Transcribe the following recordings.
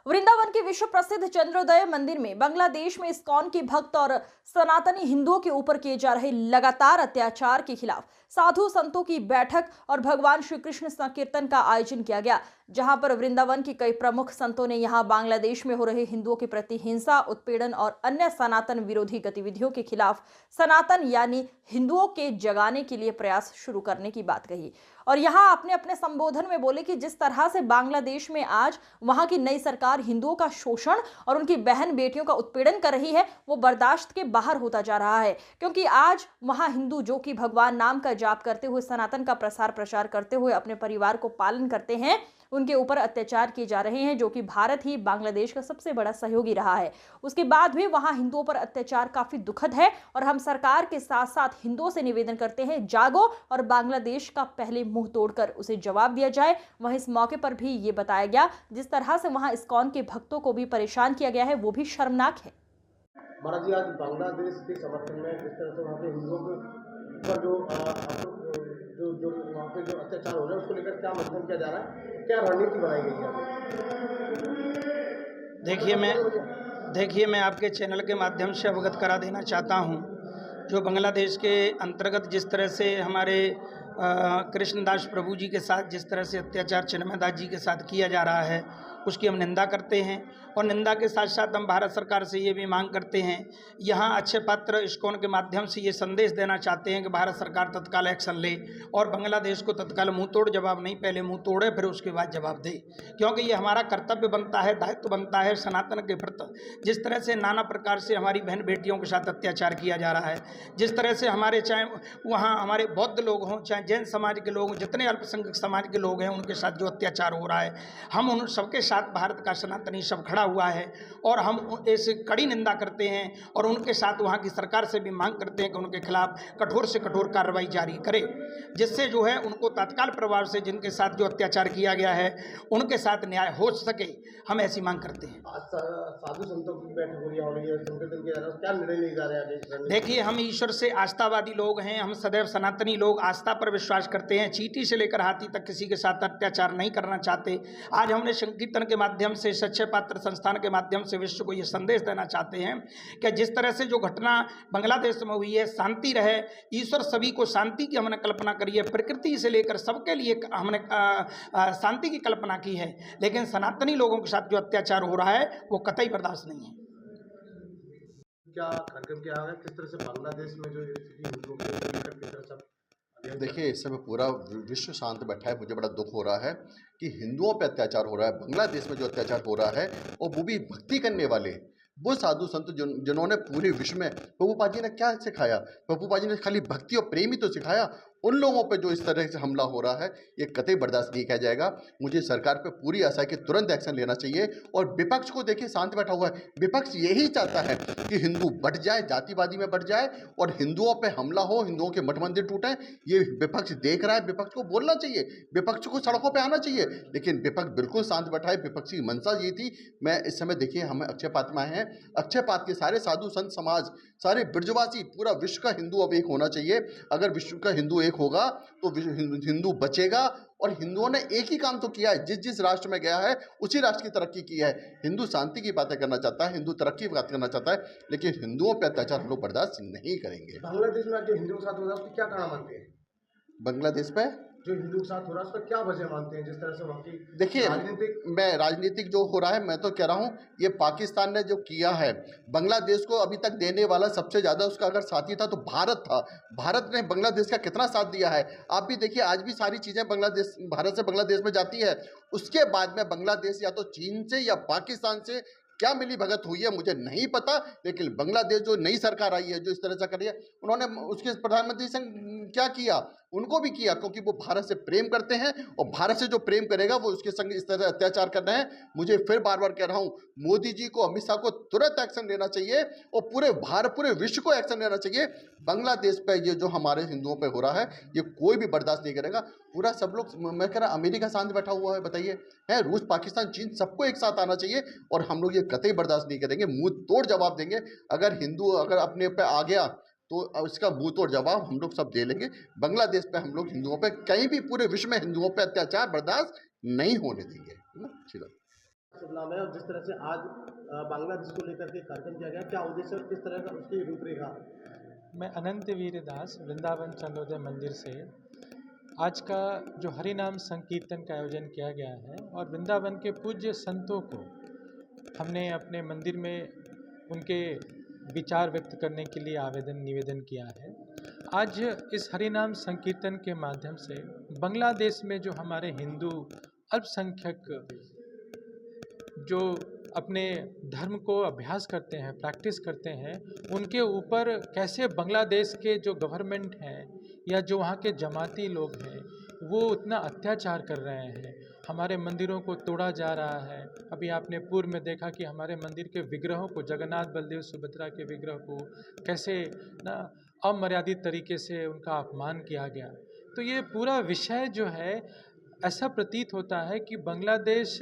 वृंदावन के विश्व प्रसिद्ध चंद्रोदय मंदिर में बांग्लादेश में इस्कॉन के भक्त और सनातनी हिंदुओं के ऊपर किए जा रहे लगातार अत्याचार के खिलाफ साधु संतों की बैठक और भगवान श्री कृष्ण संकीर्तन का आयोजन किया गया, जहां पर वृंदावन के कई प्रमुख संतों ने यहां बांग्लादेश में हो रहे हिंदुओं के प्रति हिंसा, उत्पीड़न और अन्य सनातन विरोधी गतिविधियों के खिलाफ सनातन यानी हिंदुओं के जगाने के लिए प्रयास शुरू करने की बात कही। और यहां अपने अपने संबोधन में बोले कि जिस तरह से बांग्लादेश में आज वहां की नई सरकार हिंदुओं का शोषण और उनकी बहन बेटियों का उत्पीड़न कर रही है, वो बर्दाश्त के बाहर होता जा रहा है, क्योंकि आज वहां हिंदू जो कि भगवान नाम का जाप करते हुए सनातन का प्रसार करते हुए अपने परिवार को पालन करते हैं, उनके ऊपर अत्याचार किए जा रहे हैं, जो कि भारत ही बांग्लादेश का सबसे बड़ा सहयोगी रहा है। उसके बाद भी वहां हिंदुओं पर अत्याचार काफी दुखद है और हम सरकार के साथ साथ हिंदुओं से निवेदन करते हैं, जागो और बांग्लादेश का पहले मुंह तोड़कर उसे जवाब दिया जाए। वहीं इस मौके पर भी ये बताया गया जिस तरह से वहां इस्कॉन के भक्तों को भी परेशान किया गया है, वो भी शर्मनाक है। महाराज जी, आज बांग्लादेश के समर्थन में जिस तरह से वहाँ के हिंदुओं के ऊपर जो वहाँ पे जो अत्याचार हो रहा है उसको लेकर क्या मंथन किया जा रहा है, क्या रणनीति बनाई गई है? देखिए मैं आपके चैनल के माध्यम से अवगत करा देना चाहता हूँ, जो बांग्लादेश के अंतर्गत जिस तरह से हमारे कृष्णदास प्रभु जी के साथ जिस तरह से अत्याचार चिन्मयदास जी के साथ किया जा रहा है, उसकी हम निंदा करते हैं। और निंदा के साथ साथ हम भारत सरकार से ये भी मांग करते हैं, यहाँ अच्छे पात्र इस्कॉन के माध्यम से ये संदेश देना चाहते हैं कि भारत सरकार तत्काल एक्शन ले और बांग्लादेश को तत्काल मुंह तोड़ जवाब नहीं, पहले मुंह तोड़े फिर उसके बाद जवाब दे, क्योंकि ये हमारा कर्तव्य बनता है, दायित्व बनता है सनातन के प्रति। जिस तरह से नाना प्रकार से हमारी बहन बेटियों के साथ अत्याचार किया जा रहा है, जिस तरह से हमारे चाहे वहाँ हमारे बौद्ध लोग हों, चाहे जैन समाज के लोग, जितने अल्पसंख्यक समाज के लोग हैं, उनके साथ जो अत्याचार हो रहा है, हम उन सबके साथ भारत का सनातनी सब खड़ा हुआ है और हम ऐसे कड़ी निंदा करते हैं और उनके साथ वहाँ की सरकार से भी मांग करते हैं कि उनके खिलाफ कठोर से कठोर कार्रवाई जारी करे, जिससे जो है उनको तत्काल प्रभाव से जिनके साथ जो अत्याचार किया गया है उनके साथ न्याय हो सके, हम ऐसी मांग करते हैं। साधु संतों की बैठक हो रही है, संकीर्तन किया जा रहा है, क्या निर्णय लिए जा रहे हैं? देखिए, हम ईश्वर से आस्थावादी लोग हैं, हम सदैव सनातनी लोग आस्था पर विश्वास करते हैं, चींटी से लेकर हाथी तक किसी के साथ अत्याचार नहीं करना चाहते। आज हमने संकीर्तन के माध्यम से, सच्चे पात्र संस्थान के माध्यम से विश्व को ये संदेश देना चाहते हैं कि जिस तरह से जो घटना बांग्लादेश में हुई है, शांति रहे, ईश्वर सभी को शांति की हमने कल्पना करी है, प्रकृति से लेकर सबके लिए हमने शांति की कल्पना की है, लेकिन सनातनी लोगों के साथ जो अत्याचार हो रहा है वो कतई बर्दाश्त नहीं है। क्या कार्यक्रम क्या है, किस तरह से बांग्लादेश में जो हिंदुओं के किस तरह से? देखिए, इस समय पूरा विश्व शांत बैठा है। मुझे बड़ा दुख हो रहा है कि हिंदुओं पे अत्याचार हो रहा है। बांग्लादेश में जो अत्याचार हो रहा है और वो भी भक्ति करने वाले वो साधु संत जिन्होंने पूरे विश्व में, प्रभुपाद जी ने क्या सिखाया? प्रभुपाद जी ने खाली भक्ति और प्रेम ही तो सिखाया। उन लोगों पे जो इस तरह से हमला हो रहा है, ये कतई बर्दाश्त नहीं किया जाएगा। मुझे सरकार पे पूरी आशा है कि तुरंत एक्शन लेना चाहिए। और विपक्ष को देखिए, शांत बैठा हुआ है। विपक्ष यही चाहता है कि हिंदू बढ़ जाए, जातिवादी में बढ़ जाए और हिंदुओं पे हमला हो, हिंदुओं के मठ मंदिर टूटे। ये विपक्ष देख रहा है, विपक्ष को बोलना चाहिए, विपक्ष को सड़कों पर आना चाहिए, लेकिन विपक्ष बिल्कुल शांत बैठा है। विपक्ष की मंशा ये थी। मैं इस समय देखिए, हम अक्षयपात में आए हैं, अक्षयपात के सारे साधु संत समाज, सारे ब्रजवासी, पूरा विश्व का हिंदू अब एक होना चाहिए। अगर विश्व का हिंदू एक होगा तो हिंदू बचेगा। और हिंदुओं ने एक ही काम तो किया है, जिस राष्ट्र में गया है उसी राष्ट्र की तरक्की की है। हिंदू शांति की बातें करना चाहता है, हिंदू तरक्की की बात करना चाहता है, लेकिन हिंदुओं पर अत्याचार हम लोग बर्दाश्त नहीं करेंगे। बांग्लादेश में जो हिंदुओं के साथ हो रहा है उसकी क्या कारण मानते हैं? बांग्लादेश पे जो हिंदू के साथ हो रहा है उसका क्या वजह मानते हैं? जिस तरह से वहाँ की देखिए, राजनीतिक जो हो रहा है, मैं तो कह रहा हूँ ये पाकिस्तान ने जो किया है, बांग्लादेश को अभी तक देने वाला सबसे ज़्यादा उसका अगर साथी था तो भारत था। भारत ने बांग्लादेश का कितना साथ दिया है आप भी देखिए। आज भी सारी चीज़ें बांग्लादेश, भारत से बांग्लादेश में जाती है। उसके बाद में बांग्लादेश या तो चीन से या पाकिस्तान से क्या मिली भगत हुई है मुझे नहीं पता, लेकिन बांग्लादेश जो नई सरकार आई है, जो इस तरह से कर रही है, उन्होंने उसके प्रधानमंत्री से क्या किया? उनको भी किया, क्योंकि वो भारत से प्रेम करते हैं और भारत से जो प्रेम करेगा वो उसके संग इस तरह अत्याचार कर रहे हैं। मुझे फिर बार बार कह रहा हूँ, मोदी जी को, अमित शाह को तुरंत एक्शन लेना चाहिए और पूरे विश्व को एक्शन लेना चाहिए। बांग्लादेश पे ये जो हमारे हिंदुओं पे हो रहा है, ये कोई भी बर्दाश्त नहीं करेगा। पूरा सब लोग, मैं कह रहा अमेरिका शांत बैठा हुआ है, बताइए, है रूस, पाकिस्तान, चीन, सबको एक साथ आना चाहिए और हम लोग ये कतई बर्दाश्त नहीं करेंगे। मुंह तोड़ जवाब देंगे। अगर हिंदू अगर अपने पे आ गया तो इसका मुंह तोड़ जवाब हम लोग सब दे लेंगे। बांग्लादेश पे हम लोग हिंदुओं पे, कहीं भी पूरे विश्व में हिंदुओं पे अत्याचार बर्दाश्त नहीं होने देंगे, है ना? शुभ नाम है और जिस तरह से आज बांग्लादेश को लेकर के कार्यक्रम किया गया, क्या उद्देश्य और किस तरह का उसकी रूपरेखा? मैं अनंत वीर दास वृंदावन चंद्रोदय मंदिर से आज का जो हरिनाम संकीर्तन का आयोजन किया गया है और वृंदावन के पूज्य संतों को हमने अपने मंदिर में उनके विचार व्यक्त करने के लिए निवेदन किया है। आज इस हरिनाम संकीर्तन के माध्यम से बांग्लादेश में जो हमारे हिंदू अल्पसंख्यक जो अपने धर्म को अभ्यास करते हैं, प्रैक्टिस करते हैं, उनके ऊपर कैसे बांग्लादेश के जो गवर्नमेंट हैं या जो वहाँ के जमाती लोग हैं वो उतना अत्याचार कर रहे हैं। हमारे मंदिरों को तोड़ा जा रहा है। अभी आपने पूर्व में देखा कि हमारे मंदिर के विग्रहों को, जगन्नाथ बलदेव सुभद्रा के विग्रह को कैसे ना अमर्यादित तरीके से उनका अपमान किया गया। तो ये पूरा विषय जो है ऐसा प्रतीत होता है कि बांग्लादेश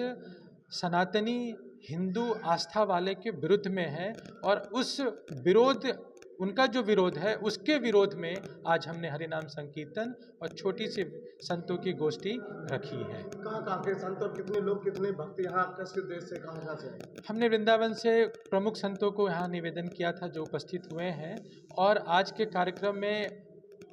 सनातनी हिंदू आस्था वाले के विरुद्ध में है और उस विरोध, उनका जो विरोध है उसके विरोध में आज हमने हरिनाम संकीर्तन और छोटी सी संतों की गोष्ठी रखी है। कहाँ के संत और कितने लोग, कितने भक्त यहाँ किस देश से, कहाँ से हैं? हमने वृंदावन से प्रमुख संतों को यहाँ निवेदन किया था जो उपस्थित हुए हैं और आज के कार्यक्रम में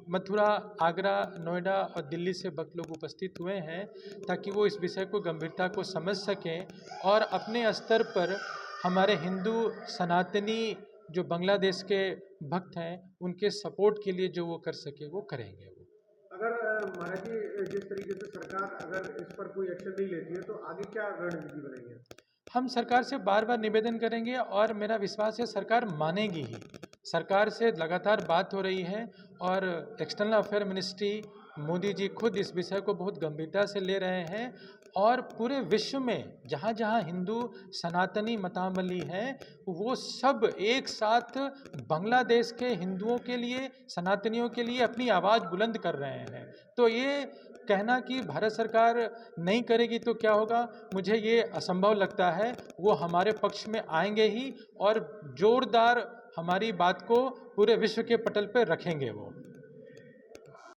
मथुरा, आगरा, नोएडा और दिल्ली से भक्त लोग उपस्थित हुए हैं ताकि वो इस विषय को गंभीरता को समझ सकें और अपने स्तर पर हमारे हिंदू सनातनी जो बांग्लादेश के भक्त हैं उनके सपोर्ट के लिए जो वो कर सके वो करेंगे। वो अगर महाराज जी जिस तरीके से सरकार अगर इस पर कोई एक्शन नहीं लेती है तो आगे क्या रणनीति बनेगी? हम सरकार से बार बार निवेदन करेंगे और मेरा विश्वास है सरकार मानेगी ही। सरकार से लगातार बात हो रही है और external affair ministry Modi ji खुद इस विषय को बहुत गंभीरता से ले रहे हैं और पूरे विश्व में जहाँ जहाँ हिंदू सनातनी मतावली है वो सब एक साथ बांग्लादेश के हिंदुओं के लिए, सनातनियों के लिए अपनी आवाज़ बुलंद कर रहे हैं। तो ये कहना कि भारत सरकार नहीं करेगी तो क्या होगा, मुझे ये असंभव लगता है। वो हमारे पक्ष में आएंगे ही और जोरदार हमारी बात को पूरे विश्व के पटल पर रखेंगे वो।